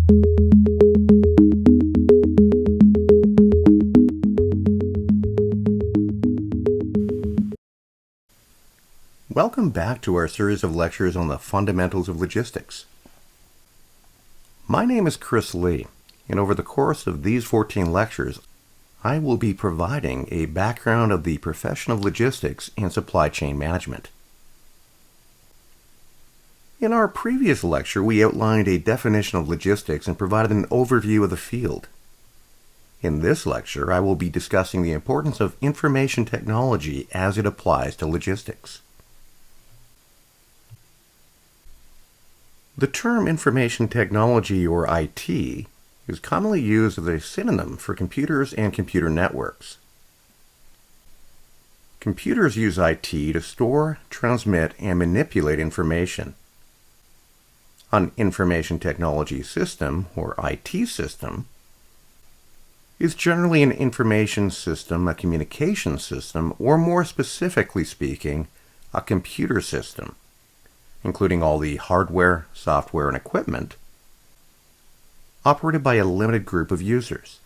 Welcome back to our series of lectures on the fundamentals of logistics. My name is Chris Lee, and over the course of these 14 lectures, I will be providing a background of the profession of logistics and supply chain management. In our previous lecture, we outlined a definition of logistics and provided an overview of the field. In this lecture, I will be discussing the importance of information technology as it applies to logistics. The term information technology, or IT, is commonly used as a synonym for computers and computer networks. Computers use IT to store, transmit, and manipulate information. An information technology system, or IT system, is generally an information system, a communication system, or more specifically speaking, a computer system, including all the hardware, software, and equipment, operated by a limited group of users.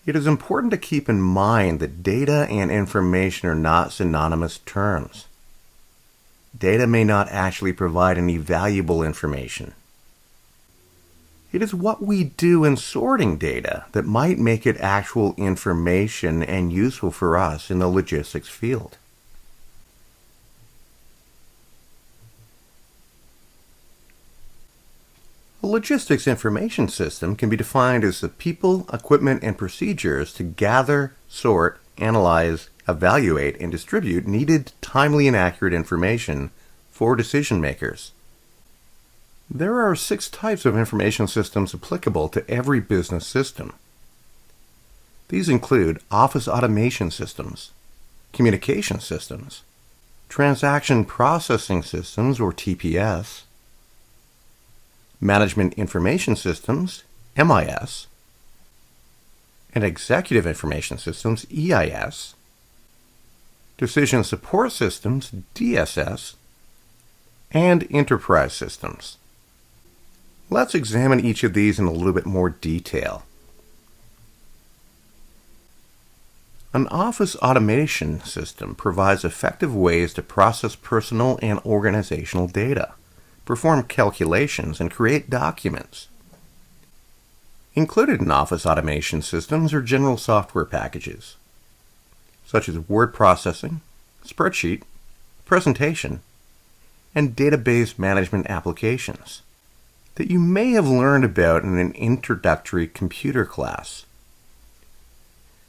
It is important to keep in mind that data and information are not synonymous terms. Data may not actually provide any valuable information. It is what we do in sorting data that might make it actual information and useful for us in the logistics field. A logistics information system can be defined as the people, equipment, and procedures to gather, sort, analyze, evaluate, and distribute needed, timely, and accurate information for decision makers. There are 6 types of information systems applicable to every business system. These include office automation systems, communication systems, transaction processing systems, or TPS, Management Information Systems, MIS, and Executive Information Systems, EIS, Decision Support Systems, DSS, and Enterprise Systems. Let's examine each of these in a little bit more detail. An office automation system provides effective ways to process personal and organizational data, perform calculations, and create documents. Included in office automation systems are general software packages, such as word processing, spreadsheet, presentation, and database management applications that you may have learned about in an introductory computer class.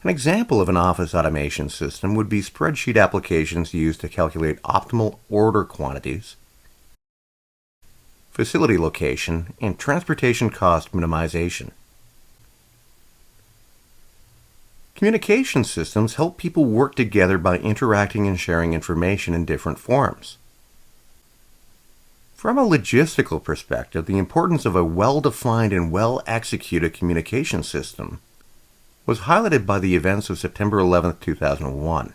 An example of an office automation system would be spreadsheet applications used to calculate optimal order quantities, facility location, and transportation cost minimization. Communication systems help people work together by interacting and sharing information in different forms. From a logistical perspective, the importance of a well-defined and well-executed communication system was highlighted by the events of September 11, 2001,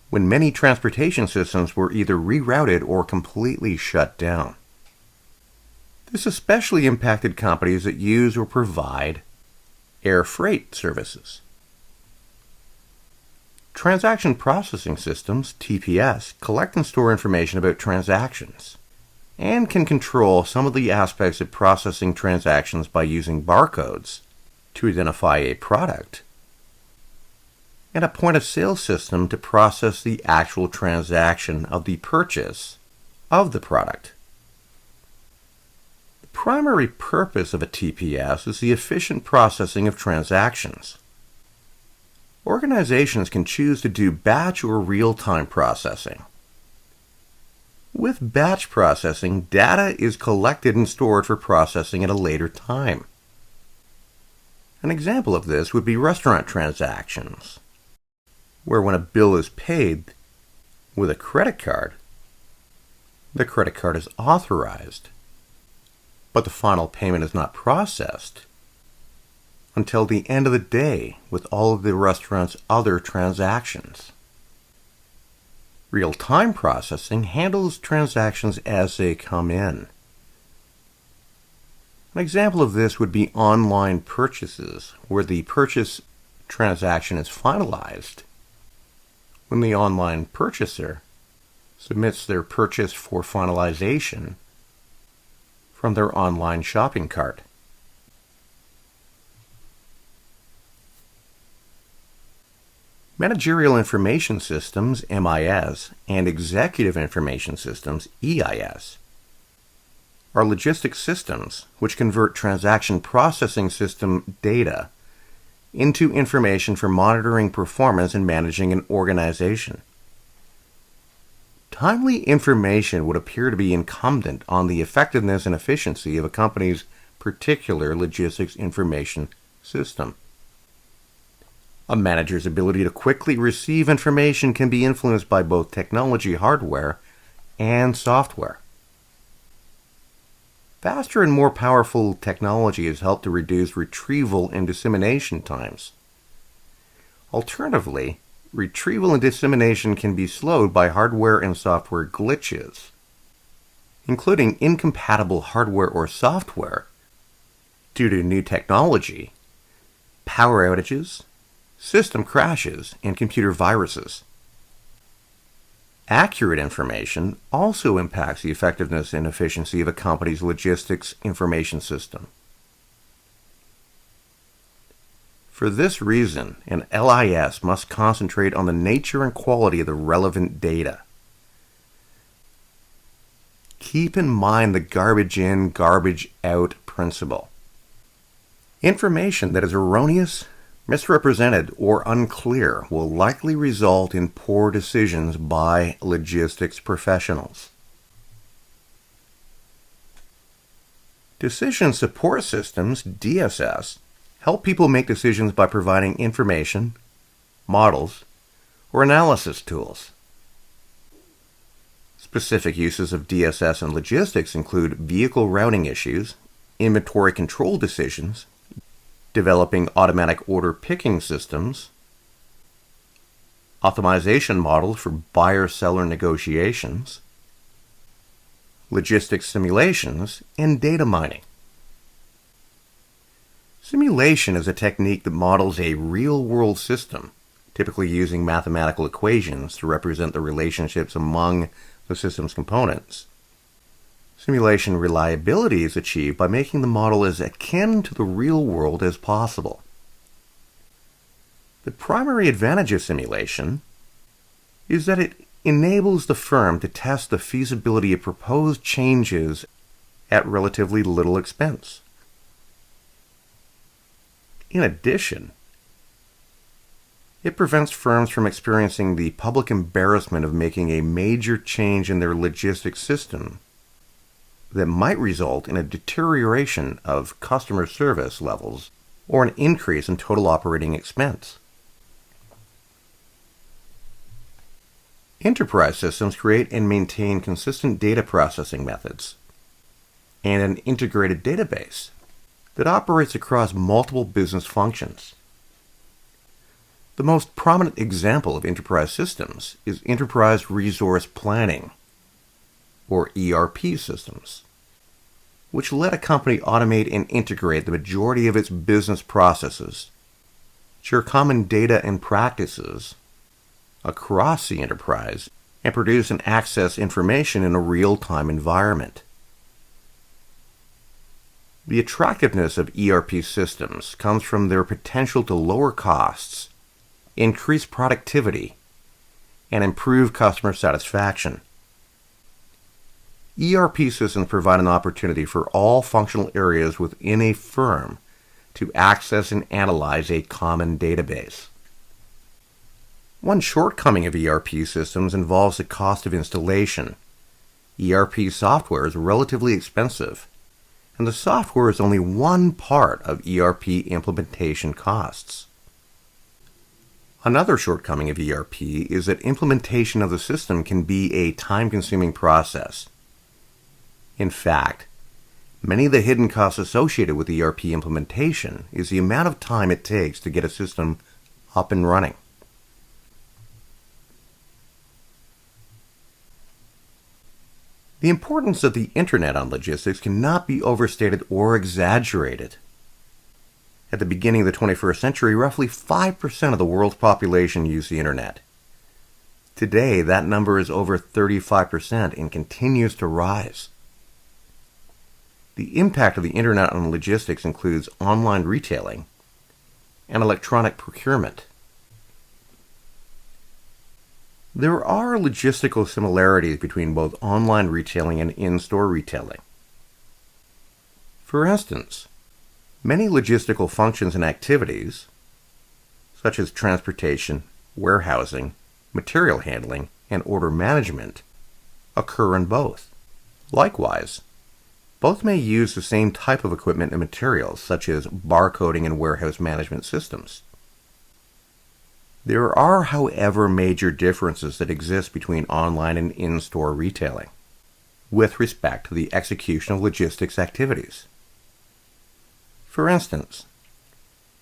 when many transportation systems were either rerouted or completely shut down. This especially impacted companies that use or provide air freight services. Transaction processing systems, TPS, collect and store information about transactions and can control some of the aspects of processing transactions by using barcodes to identify a product, and a point-of-sale system to process the actual transaction of the purchase of the product. The primary purpose of a TPS is the efficient processing of transactions. Organizations can choose to do batch or real-time processing. With batch processing, data is collected and stored for processing at a later time. An example of this would be restaurant transactions, where when a bill is paid with a credit card, the credit card is authorized, but the final payment is not processed until the end of the day with all of the restaurant's other transactions. Real-time processing handles transactions as they come in. An example of this would be online purchases, where the purchase transaction is finalized when the online purchaser submits their purchase for finalization from their online shopping cart. Managerial Information Systems, MIS, and Executive Information Systems, EIS, are logistics systems which convert transaction processing system data into information for monitoring performance and managing an organization. Timely information would appear to be incumbent on the effectiveness and efficiency of a company's particular logistics information system. A manager's ability to quickly receive information can be influenced by both technology hardware and software. Faster and more powerful technology has helped to reduce retrieval and dissemination times. Alternatively, retrieval and dissemination can be slowed by hardware and software glitches, including incompatible hardware or software due to new technology, power outages, system crashes, and computer viruses. Accurate information also impacts the effectiveness and efficiency of a company's logistics information system. For this reason, an LIS must concentrate on the nature and quality of the relevant data. Keep in mind the garbage in, garbage out principle. Information that is erroneous, misrepresented, or unclear will likely result in poor decisions by logistics professionals. Decision support systems, DSS, help people make decisions by providing information, models, or analysis tools. Specific uses of DSS in logistics include vehicle routing issues, inventory control decisions, developing automatic order picking systems, optimization models for buyer-seller negotiations, logistics simulations, and data mining. Simulation is a technique that models a real-world system, typically using mathematical equations to represent the relationships among the system's components. Simulation reliability is achieved by making the model as akin to the real world as possible. The primary advantage of simulation is that it enables the firm to test the feasibility of proposed changes at relatively little expense. In addition, it prevents firms from experiencing the public embarrassment of making a major change in their logistics system that might result in a deterioration of customer service levels or an increase in total operating expense. Enterprise systems create and maintain consistent data processing methods and an integrated database that operates across multiple business functions. The most prominent example of enterprise systems is Enterprise Resource Planning, or ERP systems, which let a company automate and integrate the majority of its business processes, share common data and practices across the enterprise, and produce and access information in a real-time environment. The attractiveness of ERP systems comes from their potential to lower costs, increase productivity, and improve customer satisfaction. ERP systems provide an opportunity for all functional areas within a firm to access and analyze a common database. One shortcoming of ERP systems involves the cost of installation. ERP software is relatively expensive, and the software is only one part of ERP implementation costs. Another shortcoming of ERP is that implementation of the system can be a time-consuming process. In fact, many of the hidden costs associated with ERP implementation is the amount of time it takes to get a system up and running. The importance of the internet on logistics cannot be overstated or exaggerated. At the beginning of the 21st century, roughly 5% of the world's population used the internet. Today, that number is over 35% and continues to rise. The impact of the internet on logistics includes online retailing and electronic procurement. There are logistical similarities between both online retailing and in-store retailing. For instance, many logistical functions and activities, such as transportation, warehousing, material handling, and order management, occur in both. Likewise, both may use the same type of equipment and materials, such as barcoding and warehouse management systems. There are, however, major differences that exist between online and in-store retailing with respect to the execution of logistics activities. For instance,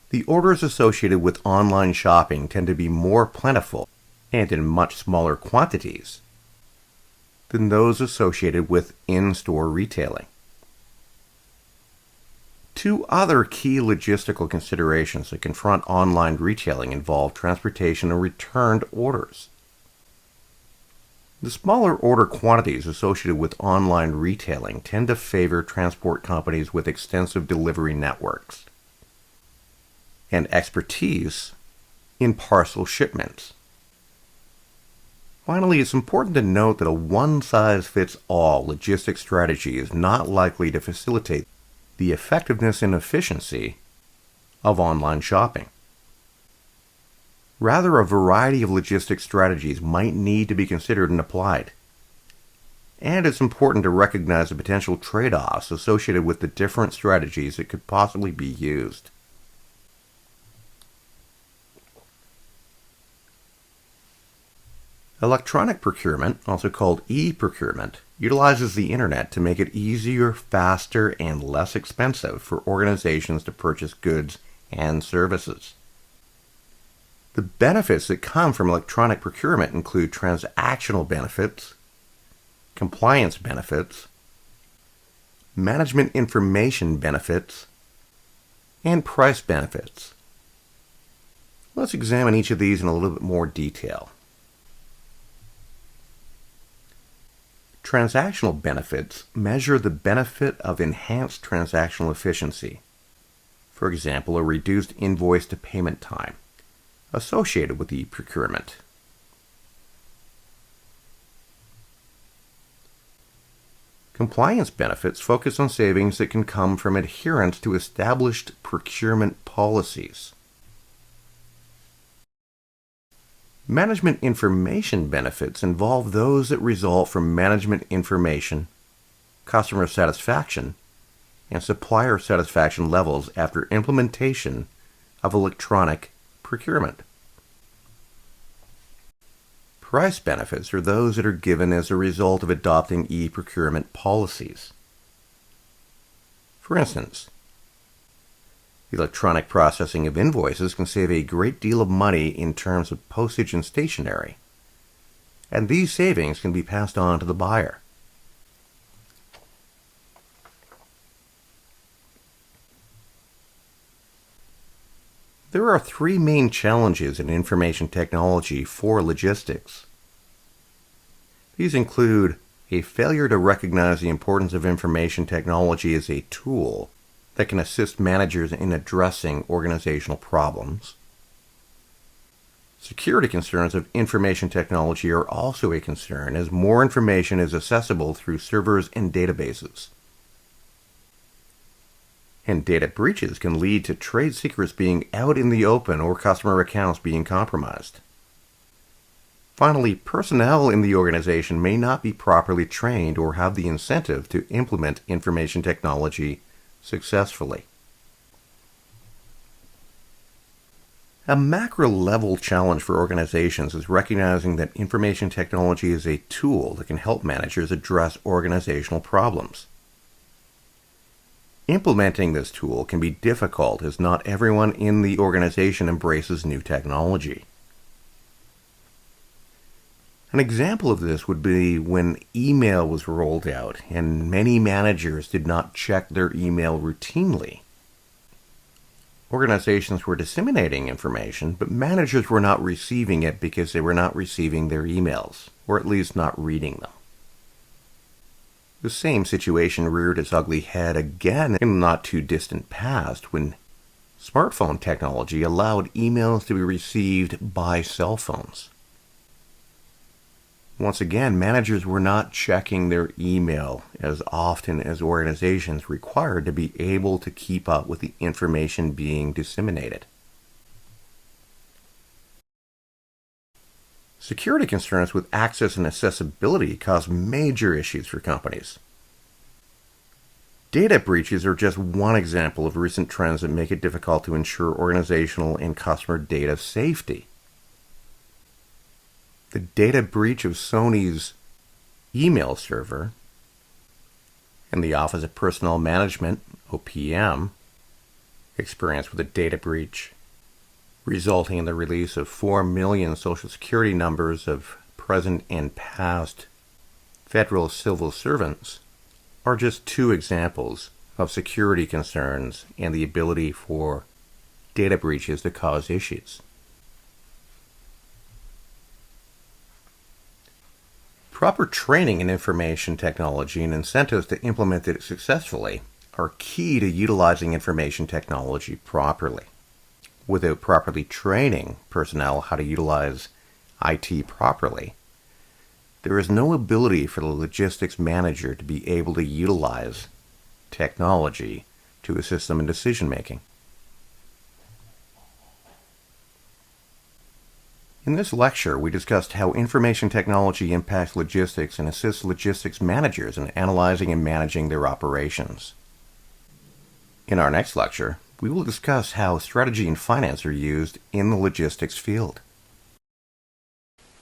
the orders associated with online shopping tend to be more plentiful and in much smaller quantities than those associated with in-store retailing. Two other key logistical considerations that confront online retailing involve transportation and returned orders. The smaller order quantities associated with online retailing tend to favor transport companies with extensive delivery networks and expertise in parcel shipments. Finally, it's important to note that a one-size-fits-all logistics strategy is not likely to facilitate the effectiveness and efficiency of online shopping. Rather, a variety of logistics strategies might need to be considered and applied. And it's important to recognize the potential trade-offs associated with the different strategies that could possibly be used. Electronic procurement, also called e-procurement, utilizes the internet to make it easier, faster, and less expensive for organizations to purchase goods and services. The benefits that come from electronic procurement include transactional benefits, compliance benefits, management information benefits, and price benefits. Let's examine each of these in a little bit more detail. Transactional benefits measure the benefit of enhanced transactional efficiency. For example, a reduced invoice to payment time associated with e-procurement. Compliance benefits focus on savings that can come from adherence to established procurement policies. Management information benefits involve those that result from management information, customer satisfaction, and supplier satisfaction levels after implementation of electronic procurement. Price benefits are those that are given as a result of adopting e-procurement policies. For instance, the electronic processing of invoices can save a great deal of money in terms of postage and stationery, and these savings can be passed on to the buyer. There are three main challenges in information technology for logistics. These include a failure to recognize the importance of information technology as a tool that can assist managers in addressing organizational problems. Security concerns of information technology are also a concern, as more information is accessible through servers and databases. And data breaches can lead to trade secrets being out in the open or customer accounts being compromised. Finally, personnel in the organization may not be properly trained or have the incentive to implement information technology successfully. A macro-level challenge for organizations is recognizing that information technology is a tool that can help managers address organizational problems. Implementing this tool can be difficult as not everyone in the organization embraces new technology. An example of this would be when email was rolled out and many managers did not check their email routinely. Organizations were disseminating information, but managers were not receiving it because they were not receiving their emails, or at least not reading them. The same situation reared its ugly head again in the not-too-distant past when smartphone technology allowed emails to be received by cell phones. Once again, managers were not checking their email as often as organizations required to be able to keep up with the information being disseminated. Security concerns with access and accessibility cause major issues for companies. Data breaches are just one example of recent trends that make it difficult to ensure organizational and customer data safety. The data breach of Sony's email server and the Office of Personnel Management, OPM, experienced with a data breach resulting in the release of 4 million Social Security numbers of present and past federal civil servants, are just two examples of security concerns and the ability for data breaches to cause issues. Proper training in information technology and incentives to implement it successfully are key to utilizing information technology properly. Without properly training personnel how to utilize IT properly, there is no ability for the logistics manager to be able to utilize technology to assist them in decision making. In this lecture, we discussed how information technology impacts logistics and assists logistics managers in analyzing and managing their operations. In our next lecture, we will discuss how strategy and finance are used in the logistics field.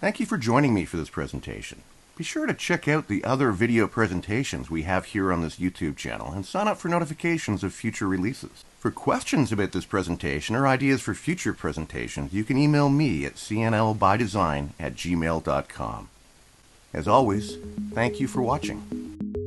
Thank you for joining me for this presentation. Be sure to check out the other video presentations we have here on this YouTube channel and sign up for notifications of future releases. For questions about this presentation or ideas for future presentations, you can email me at cnlbydesign@gmail.com. As always, thank you for watching.